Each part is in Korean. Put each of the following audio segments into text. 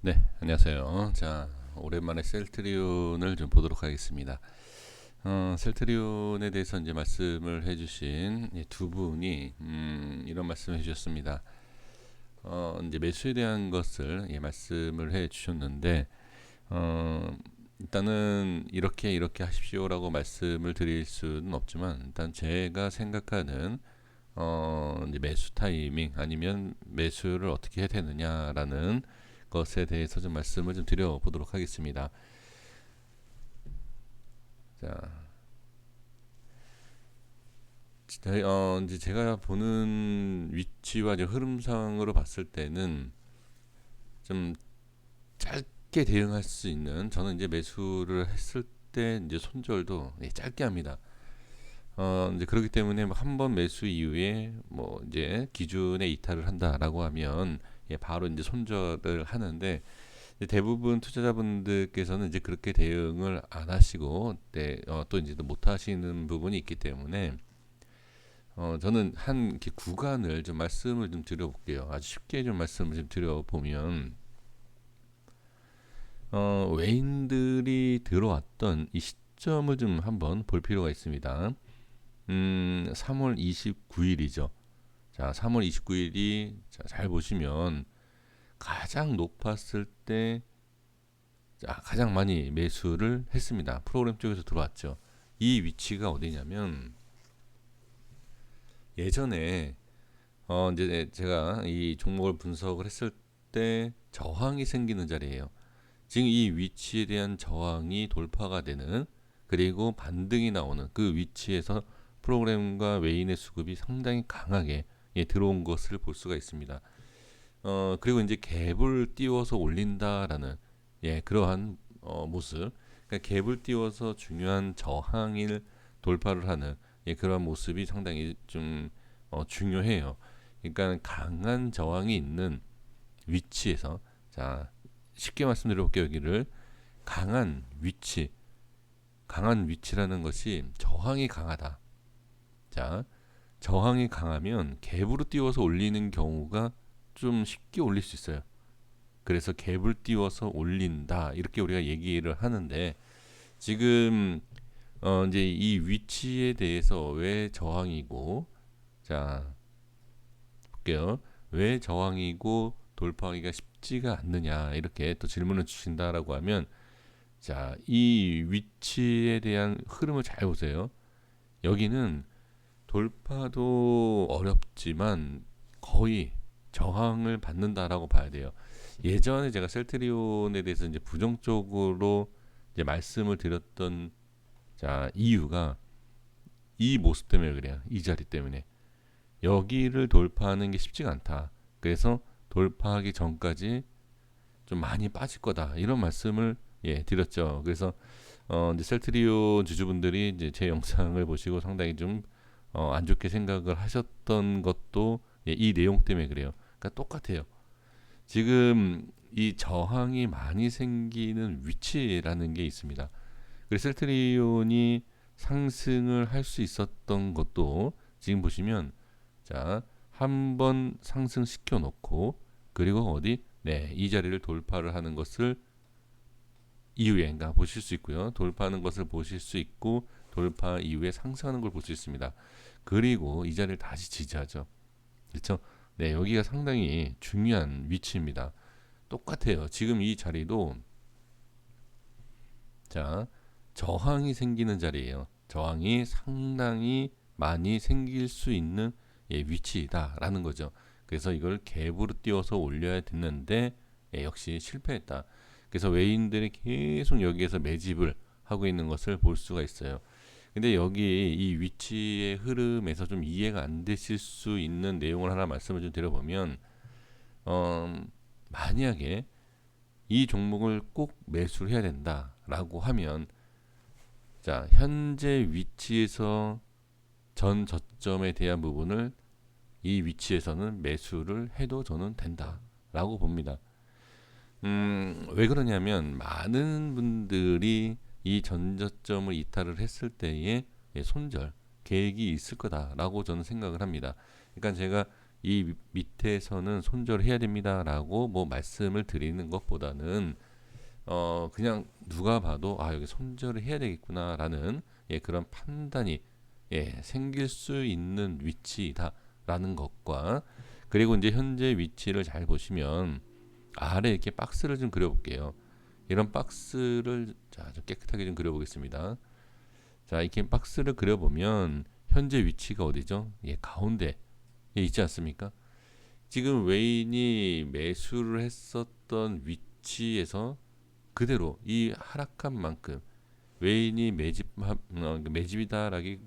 네, 안녕하세요. 자, 오랜만에 셀트리온을 좀 보도록 하겠습니다. 셀트리온에 대해서 이제 말씀을 해주신 두 분이 이런 말씀을 해주셨습니다. 이제 매수에 대한 것을 말씀을 해주셨는데, 일단은 이렇게 하십시오라고 말씀을 드릴 수는 없지만, 일단 제가 생각하는 이제 매수 타이밍 아니면 매수를 어떻게 해야 되느냐라는 것에 대해서 좀 말씀을 좀 드려보도록 하겠습니다. 자, 이제 제가 보는 위치와 이제 흐름상으로 봤을 때는 좀 짧게 대응할 수 있는, 저는 이제 매수를 했을 때 이제 손절도 짧게 합니다. 이제 그렇기 때문에 한 번 매수 이후에 뭐 이제 기준에 이탈을 한다라고 하면 바로 이제 손절을 하는데, 대부분 투자자분들께서는 이제 그렇게 대응을 안 하시고 또 이제 못 하시는 부분이 있기 때문에 저는 한 이렇게 구간을 좀 말씀을 좀 드려볼게요. 아주 쉽게 좀 말씀을 좀 드려보면, 외인들이 들어왔던 이 시점을 좀 한번 볼 필요가 있습니다. 3월 29일이죠. 자, 3월 29일이 잘 보시면 가장 높았을 때 가장 많이 매수를 했습니다. 프로그램 쪽에서 들어왔죠. 이 위치가 어디냐면, 예전에 이제 제가 이 종목을 분석을 했을 때 저항이 생기는 자리예요. 지금 이 위치에 대한 저항이 돌파가 되는, 그리고 반등이 나오는 그 위치에서 프로그램과 외인의 수급이 상당히 강하게 들어온 것을 볼 수가 있습니다. 그리고 이제 갭을 띄워서 올린다라는 그러한 모습, 그러니까 갭을 띄워서 중요한 저항을 돌파를 하는 그러한 모습이 상당히 좀 중요해요. 그러니까 강한 저항이 있는 위치에서, 자, 쉽게 말씀드려 볼게요. 여기를 강한 위치라는 것이 저항이 강하다. 자, 저항이 강하면 갭으로 띄워서 올리는 경우가 좀 쉽게 올릴 수 있어요. 그래서 갭을 띄워서 올린다 이렇게 우리가 얘기를 하는데, 지금 이제 이 위치에 대해서 왜 저항이고, 자 볼게요. 왜 저항이고 돌파하기가 쉽지가 않느냐 이렇게 또 질문을 주신다라고 하면, 자, 이 위치에 대한 흐름을 잘 보세요. 여기는 돌파도 어렵지만 거의 저항을 받는다라고 봐야 돼요. 예전에 제가 셀트리온에 대해서 이제 부정적으로 이제 말씀을 드렸던, 자, 이유가 이 모습 때문에 그래요. 이 자리 때문에 여기를 돌파하는 게 쉽지가 않다. 그래서 돌파하기 전까지 좀 많이 빠질 거다 이런 말씀을 드렸죠. 그래서 이제 셀트리온 주주분들이 이제 제 영상을 보시고 상당히 좀 안 좋게 생각을 하셨던 것도 이 내용 때문에 그래요. 그러니까 똑같아요. 지금 이 저항이 많이 생기는 위치라는 게 있습니다. 그래서 셀트리온이 상승을 할 수 있었던 것도 지금 보시면, 자, 한번 상승시켜 놓고, 그리고 어디 이 자리를 돌파를 하는 것을 이후에 그러니까 보실 수 있고요. 돌파하는 것을 보실 수 있고, 돌파 이후에 상승하는 걸 볼 수 있습니다. 그리고 이 자리를 다시 지지하죠. 그렇죠? 네, 여기가 상당히 중요한 위치입니다. 똑같아요. 지금 이 자리도, 자, 저항이 생기는 자리예요. 저항이 상당히 많이 생길 수 있는 위치다라는 거죠. 그래서 이걸 갭으로 띄워서 올려야 됐는데 역시 실패했다. 그래서 외인들이 계속 여기에서 매집을 하고 있는 것을 볼 수가 있어요. 근데 여기 이 위치의 흐름에서 좀 이해가 안 되실 수 있는 내용을 하나 말씀을 좀 드려보면, 어, 만약에 이 종목을 꼭 매수를 해야 된다라고 하면, 자, 현재 위치에서 전 저점에 대한 부분을 이 위치에서는 매수를 해도 저는 된다라고 봅니다. 왜 그러냐면 많은 분들이 이 전저점을 이탈을 했을 때에 손절 계획이 있을 거다라고 저는 생각을 합니다. 그러니까 제가 이 밑에서는 손절을 해야 됩니다라고 뭐 말씀을 드리는 것보다는 그냥 누가 봐도 아 여기 손절을 해야 되겠구나라는 그런 판단이 생길 수 있는 위치다라는 것과 그리고 이제 현재 위치를 잘 보시면 아래 이렇게 박스를 좀 그려볼게요. 이런 박스를 좀 깨끗하게 좀 그려보겠습니다. 자, 이렇게 박스를 그려보면 현재 위치가 어디죠? 가운데 있지 않습니까? 지금 외인이 매수를 했었던 위치에서 그대로 이 하락한 만큼 외인이 매집이다라기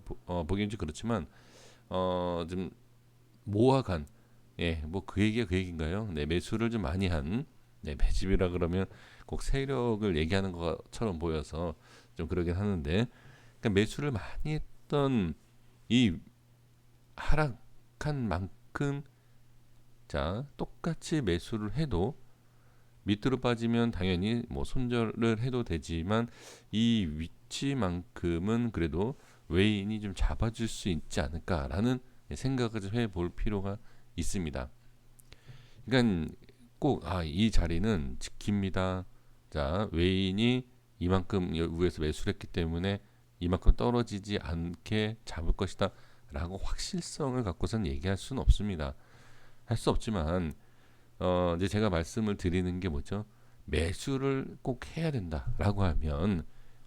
보기엔 좀 그렇지만 좀 모아간 뭐 그 얘기가 그 얘기인가요? 네, 매수를 좀 많이 한 매집이라 그러면 꼭 세력을 얘기하는 것처럼 보여서 좀 그러긴 하는데 그러니까 매수를 많이 했던 이 하락한 만큼 자 똑같이 매수를 해도 밑으로 빠지면 당연히 뭐 손절을 해도 되지만 이 위치만큼은 그래도 외인이 좀 잡아줄 수 있지 않을까라는 생각을 좀 해볼 필요가 있습니다. 그러니까 꼭 이 자리는 지킵니다. 자 외인이 이만큼 위에서 매수를 했기 때문에 이만큼 떨어지지 않게 잡을 것이다 라고 확실성을 갖고선 얘기할 수는 없습니다. 할 수 없지만 이제 제가 말씀을 드리는 게 뭐죠? 매수를 꼭 해야 된다라고 하면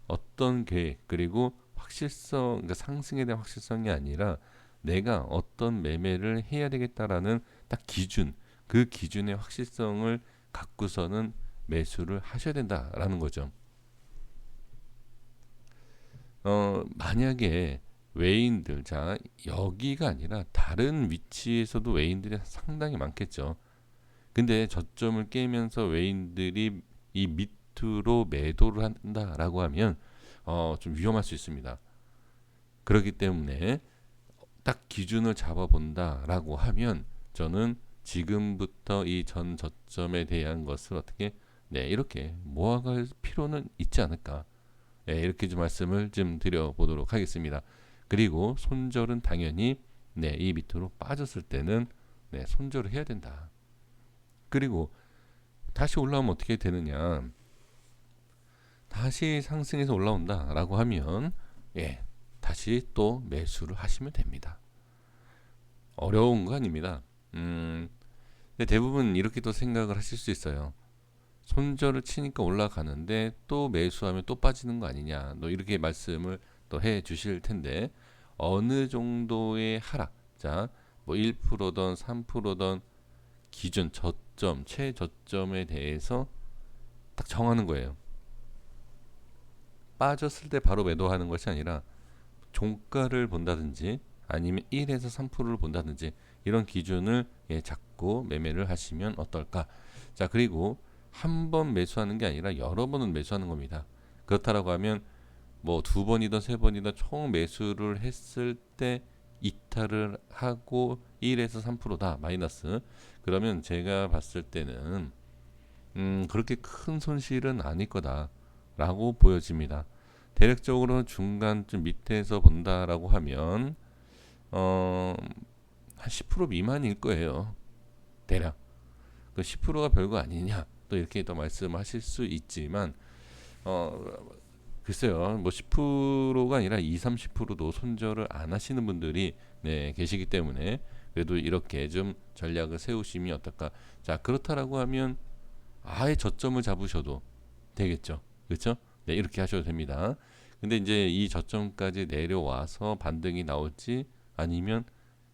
어떤 계획 그리고 확실성, 그러니까 상승에 대한 확실성이 아니라 내가 어떤 매매를 해야 되겠다라는 딱 기준, 그 기준의 확실성을 갖고서는 매수를 하셔야 된다라는 거죠. 만약에 외인들, 자 여기가 아니라 다른 위치에서도 외인들이 상당히 많겠죠. 근데 저점을 깨면서 외인들이 이 밑으로 매도를 한다라고 하면 좀 위험할 수 있습니다. 그렇기 때문에 딱 기준을 잡아본다라고 하면 저는 지금부터 이 전 저점에 대한 것을 어떻게 이렇게 모아갈 필요는 있지 않을까 이렇게 좀 말씀을 좀 드려보도록 하겠습니다. 그리고 손절은 당연히 이 밑으로 빠졌을 때는 손절을 해야 된다. 그리고 다시 올라오면 어떻게 되느냐? 다시 상승해서 올라온다라고 하면 다시 또 매수를 하시면 됩니다. 어려운 거 아닙니다. 근데 대부분 이렇게 또 생각을 하실 수 있어요. 손절을 치니까 올라가는데 또 매수하면 또 빠지는 거 아니냐. 또 이렇게 말씀을 또 해 주실 텐데 어느 정도의 하락, 자, 뭐 1%든 3%든 기준 저점, 최저점에 대해서 딱 정하는 거예요. 빠졌을 때 바로 매도하는 것이 아니라 종가를 본다든지 아니면 1에서 3%를 본다든지 이런 기준을 잡고 매매를 하시면 어떨까? 자, 그리고 한 번 매수하는 게 아니라 여러 번은 매수하는 겁니다. 그렇다라고 하면 뭐 두 번이든 세 번이든 총 매수를 했을 때 이탈을 하고 1에서 3%다 마이너스. 그러면 제가 봤을 때는 그렇게 큰 손실은 아닐 거다라고 보여집니다. 대략적으로 중간쯤 밑에서 본다라고 하면 한 10% 미만일 거예요. 대략. 그 10%가 별거 아니냐 또 이렇게 또 말씀하실 수 있지만 글쎄요 뭐 10%가 아니라 2, 30%도 손절을 안 하시는 분들이 계시기 때문에 그래도 이렇게 좀 전략을 세우시면 어떨까. 자 그렇다라고 하면 아예 저점을 잡으셔도 되겠죠. 그렇죠? 이렇게 하셔도 됩니다. 근데 이제 이 저점까지 내려와서 반등이 나올지 아니면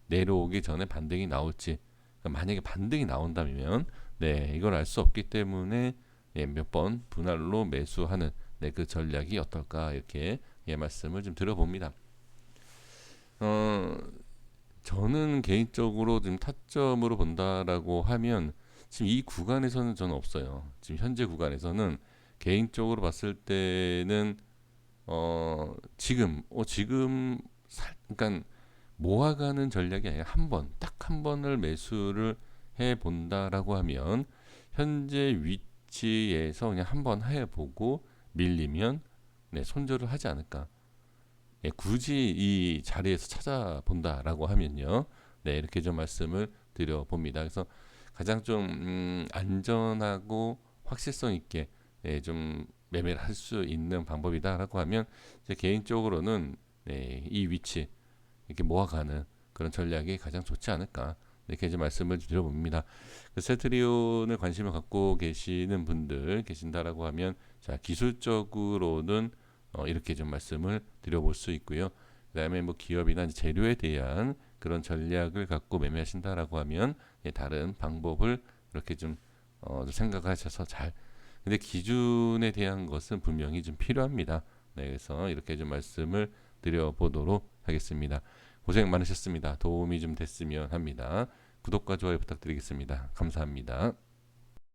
내려오기 전에 반등이 나올지 그러니까 만약에 반등이 나온다면 이걸 알 수 없기 때문에 몇 번 분할로 매수하는 그 전략이 어떨까 이렇게 말씀을 좀 드려봅니다. 저는 개인적으로 지금 타점으로 본다라고 하면 지금 이 구간에서는 저는 없어요. 지금 현재 구간에서는 개인적으로 봤을 때는 지금 그러니까 모아가는 전략이 아니라 딱 한 번을 매수를 해 본다라고 하면 현재 위치에서 그냥 한 번 해보고 밀리면 손절을 하지 않을까. 굳이 이 자리에서 찾아본다라고 하면요. 이렇게 좀 말씀을 드려봅니다. 그래서 가장 좀 안전하고 확실성 있게 좀 매매를 할 수 있는 방법이다라고 하면 제 개인적으로는 이 위치 이렇게 모아가는 그런 전략이 가장 좋지 않을까 이렇게 이제 말씀을 드려봅니다. 그 셀트리온을 관심을 갖고 계시는 분들 계신다라고 하면 자 기술적으로는 이렇게 좀 말씀을 드려볼 수 있고요. 그다음에 뭐 기업이나 재료에 대한 그런 전략을 갖고 매매하신다라고 하면 다른 방법을 이렇게 좀 생각하셔서 잘 근데 기준에 대한 것은 분명히 좀 필요합니다. 네, 그래서 이렇게 좀 말씀을 드려보도록 하겠습니다. 고생 많으셨습니다. 도움이 좀 됐으면 합니다. 구독과 좋아요 부탁드리겠습니다. 감사합니다.